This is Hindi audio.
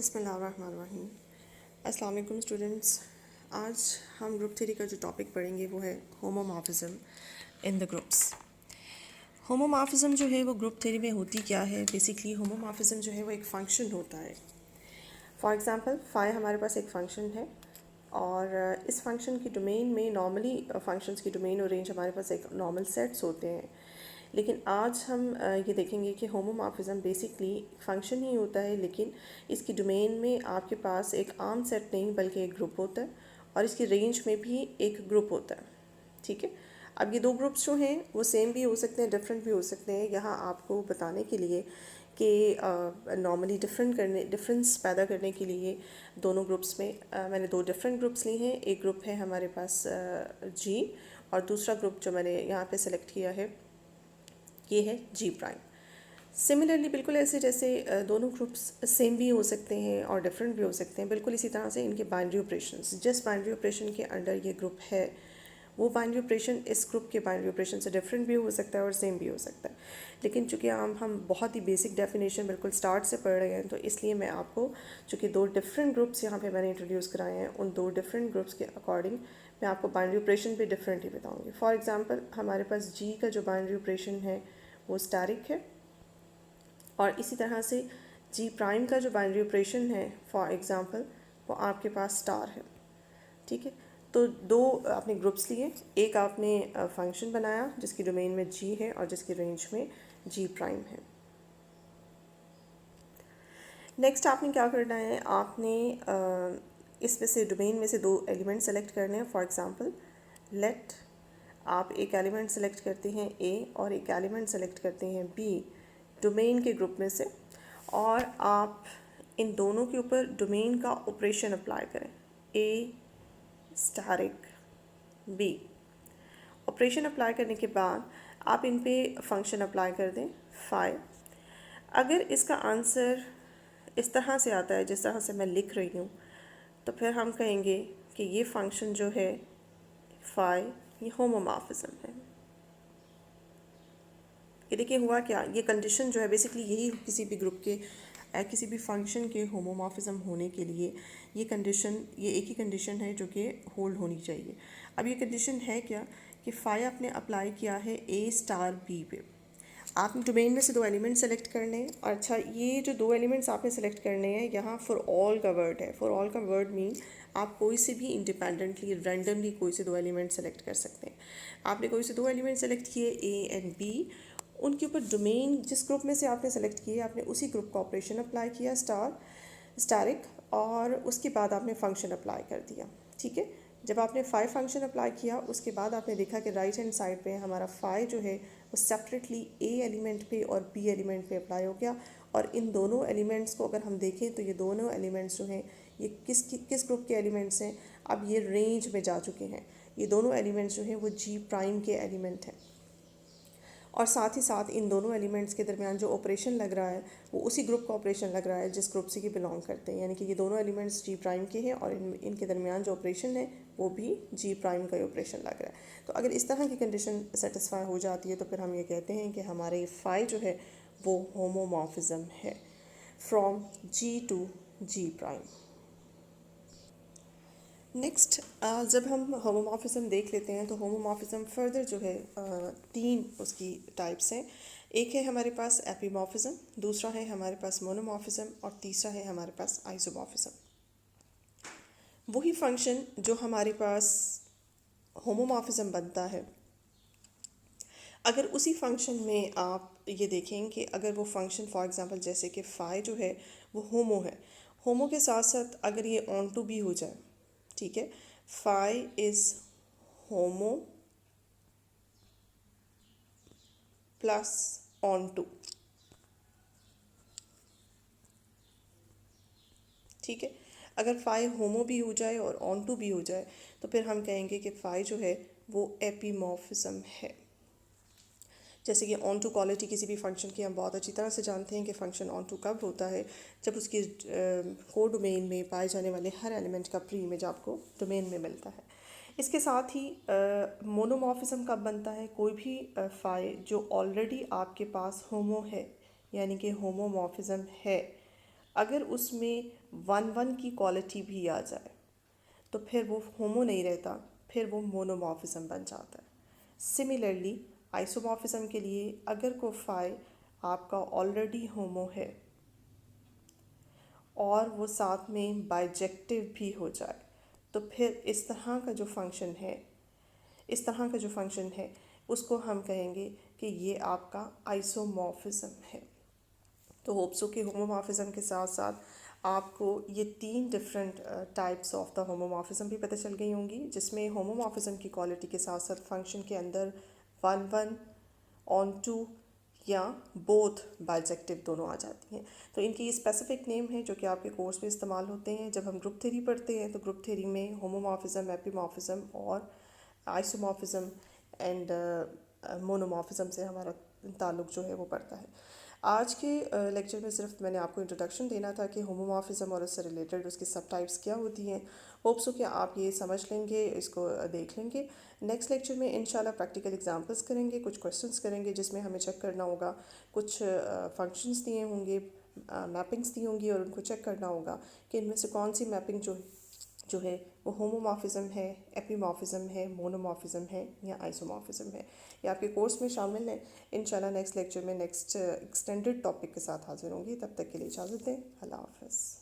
बिस्मिल्लाहिर्रहमानिर्रहीम। अस्सलाम वालेकुम स्टूडेंट्स। आज हम ग्रुप थ्योरी का जो टॉपिक पढ़ेंगे वो है homomorphism in the groups. Homomorphism जो है वो ग्रुप थ्योरी में होती क्या है? बेसिकली होमोमॉर्फिज्म जो है वो एक फ़ंक्शन होता है। फॉर एग्ज़ाम्पल फाई हमारे पास एक फ़ंक्शन है और इस फंक्शन की डोमेन में नॉर्मली फंक्शंस की डोमेन और रेंज हमारे पास एक नॉर्मल सेट्स होते हैं, लेकिन आज हम ये देखेंगे कि होमोमॉर्फिज्म बेसिकली फंक्शन ही होता है, लेकिन इसकी डोमेन में आपके पास एक आम सेट नहीं बल्कि एक ग्रुप होता है और इसकी रेंज में भी एक ग्रुप होता है। ठीक है, अब ये दो ग्रुप्स जो हैं वो सेम भी हो सकते हैं, डिफरेंट भी हो सकते हैं। यहाँ आपको बताने के लिए कि नॉर्मली डिफरेंस पैदा करने के लिए दोनों ग्रुप्स में मैंने दो डिफरेंट ग्रुप्स लिए हैं। एक ग्रुप है हमारे पास जी और दूसरा ग्रुप जो मैंने यहाँ पे सेलेक्ट किया है ये है जी प्राइम। सिमिलरली बिल्कुल ऐसे जैसे दोनों ग्रुप्स सेम भी हो सकते हैं और डिफरेंट भी हो सकते हैं, बिल्कुल इसी तरह से इनके बाइनरी ऑपरेशंस, जिस बाइनरी ऑपरेशन के अंडर ये ग्रुप है वो बाइनरी ऑपरेशन इस ग्रुप के बाइनरी ऑपरेशन से डिफरेंट भी हो सकता है और सेम भी हो सकता है। लेकिन चूंकि हम बहुत ही बेसिक डेफिनेशन बिल्कुल स्टार्ट से पढ़ रहे हैं, तो इसलिए मैं आपको चूँकि दो डिफरेंट ग्रुप्स यहाँ पे मैंने इंट्रोड्यूस कराए हैं, उन दो डिफरेंट ग्रुप्स के अकॉर्डिंग मैं आपको बाइनरी ऑपरेशन भी डिफरेंट ही बताऊँगी। फॉर एग्ज़ाम्पल हमारे पास जी का जो बाइनरी ऑपरेशन है वो स्टैरिक है और इसी तरह से जी प्राइम का जो बाइनरी ऑपरेशन है फॉर एग्ज़ाम्पल वो आपके पास स्टार है। ठीक है, तो दो आपने ग्रुप्स लिए, एक आपने फंक्शन बनाया जिसकी डोमेन में जी है और जिसकी रेंज में जी प्राइम है। नेक्स्ट आपने क्या करना है, आपने इसमें से डोमेन में से दो एलिमेंट सेलेक्ट करने हैं। फॉर एग्ज़ाम्पल लेट आप एक एलिमेंट सेलेक्ट करते हैं ए और एक एलिमेंट सेलेक्ट करते हैं बी डोमेन के ग्रुप में से, और आप इन दोनों के ऊपर डोमेन का ऑपरेशन अप्लाई करें। ए स्टैरिक बी ऑपरेशन अप्लाई करने के बाद आप इन पे फंक्शन अप्लाई कर दें फाई। अगर इसका आंसर इस तरह से आता है जिस तरह से मैं लिख रही हूँ, तो फिर हम कहेंगे कि ये फंक्शन जो है फाई ये होमोमॉर्फिज्म है। ये देखिए हुआ क्या, ये कंडीशन जो है बेसिकली यही किसी भी ग्रुप के किसी भी फंक्शन के होमोमॉर्फिज्म होने के लिए ये कंडीशन, ये एक ही कंडीशन है जो कि होल्ड होनी चाहिए। अब ये कंडीशन है क्या कि फाई आपने अप्लाई किया है ए स्टार बी पे। आपने डोमेन में से दो एलिमेंट सेलेक्ट करने हैं और अच्छा ये जो दो एलिमेंट्स आपने सेलेक्ट करने हैं यहाँ फॉर ऑल का वर्ड है। फॉर ऑल का वर्ड मीन आप कोई से भी इंडिपेंडेंटली रैंडमली कोई से दो एलिमेंट सेलेक्ट कर सकते हैं। आपने कोई से दो एलिमेंट सेलेक्ट किए ए एंड बी, उनके ऊपर डोमेन जिस ग्रुप में से आपने सेलेक्ट किए आपने उसी ग्रुप का ऑपरेशन अप्लाई किया स्टैरिक, और उसके बाद आपने फंक्शन अप्लाई कर दिया। ठीक है, जब आपने फाई फंक्शन अप्लाई किया उसके बाद आपने देखा कि राइट हैंड साइड पे हमारा फाई जो है वो सेपरेटली ए एलिमेंट पे और बी एलिमेंट पे अप्लाई हो गया। और इन दोनों एलिमेंट्स को अगर हम देखें तो ये दोनों एलिमेंट्स जो हैं ये किस ग्रुप के एलिमेंट्स हैं, अब ये रेंज में जा चुके हैं। ये दोनों एलिमेंट्स जो हैं वो जी प्राइम के एलिमेंट हैं और साथ ही साथ इन दोनों एलिमेंट्स के दरमियान जो ऑपरेशन लग रहा है वो उसी ग्रुप का ऑपरेशन लग रहा है जिस ग्रुप से ये बिलोंग करते हैं। यानी कि ये दोनों एलिमेंट्स जी प्राइम के हैं और इनके दरमियान जो ऑपरेशन है वो भी जी प्राइम का ही ऑपरेशन लग रहा है। तो अगर इस तरह की कंडीशन सेटिस्फाई हो जाती है तो फिर हम ये कहते हैं कि हमारे फाई जो है वो होमोमॉर्फिज्म है from G to G prime. Next जब हम होमोमॉर्फिज्म देख लेते हैं तो होमोमॉर्फिज्म फर्दर जो है तीन उसकी टाइप्स हैं। एक है हमारे पास एपीमॉर्फिज्म, दूसरा है हमारे पास मोनोमॉर्फिज्म और तीसरा है हमारे पास आइसोमॉर्फिज्म। वही फंक्शन जो हमारे पास होमोमॉर्फिज्म बनता है, अगर उसी फंक्शन में आप ये देखें कि अगर वो फंक्शन फॉर एग्जांपल जैसे कि फाई जो है वो होमो है, होमो के साथ साथ अगर ये ऑन टू भी हो जाए, ठीक है, phi is homo plus onto, ठीक है, अगर फाई होमो भी हो जाए और ऑन टू भी हो जाए तो फिर हम कहेंगे कि फाई जो है वो एपीमॉर्फिज्म है। जैसे कि ऑन टू क्वालिटी किसी भी फंक्शन की हम बहुत अच्छी तरह से जानते हैं कि फंक्शन ऑन टू कब होता है, जब उसकी को डोमेन में पाए जाने वाले हर एलिमेंट का प्री इमेज आपको डोमेन में मिलता है। इसके साथ ही मोनोमॉर्फिज्म कब बनता है, कोई भी फाई जो ऑलरेडी आपके पास होमो है यानी कि होमोमॉर्फिज्म है अगर उसमें वन वन की क्वालिटी भी आ जाए तो फिर वो होमो नहीं रहता, फिर वो मोनोमॉर्फिज्म बन जाता है। सिमिलरली आइसोमॉर्फिज्म के लिए अगर कोई फाई आपका ऑलरेडी होमो है और वो साथ में बाइजेक्टिव भी हो जाए तो फिर इस तरह का जो फंक्शन है उसको हम कहेंगे कि ये आपका आइसोमॉर्फिज्म है। तो होप्सो के होमोमॉर्फिज्म के साथ साथ आपको ये 3 different types of the homomorphism भी पता चल गई होंगी, जिसमें होमोमॉर्फिज्म की क्वालिटी के साथ साथ फंक्शन के अंदर वन वन ऑन टू या बोथ बाइजेक्टिव दोनों आ जाती हैं। तो इनकी ये स्पेसिफिक नेम है जो कि आपके कोर्स में इस्तेमाल होते हैं। जब हम ग्रुप थ्योरी पढ़ते हैं तो ग्रुप थ्योरी में होमोमॉर्फिज्म, एपीमॉर्फिज्म और आइसोमॉर्फिज्म एंड मोनोमॉर्फिज्म से हमारा ताल्लुक जो है वो पड़ता है। आज के लेक्चर में सिर्फ मैंने आपको इंट्रोडक्शन देना था कि होमोमॉर्फिज्म और उससे रिलेटेड उसकी सब टाइप्स क्या होती हैं। होप्स हो कि आप ये समझ लेंगे, इसको देख लेंगे। नेक्स्ट लेक्चर में इंशाल्लाह प्रैक्टिकल एग्जांपल्स करेंगे, कुछ क्वेश्चंस करेंगे जिसमें हमें चेक करना होगा, कुछ फंक्शंस दिए होंगे, मैपिंग्स दी होंगी और उनको चेक करना होगा कि इनमें से कौन सी मैपिंग जो है वो होमोमॉर्फिज्म है, एपीमॉर्फिज्म है, मोनोमॉर्फिज्म है या आइसोमॉर्फिज्म है। ये आपके कोर्स में शामिल है। इंशाल्लाह नेक्स्ट लेक्चर में नेक्स्ट एक्सटेंडेड टॉपिक के साथ हाजिर होंगी। तब तक के लिए इजाज़त दें। अल्लाह हाफ़िज़।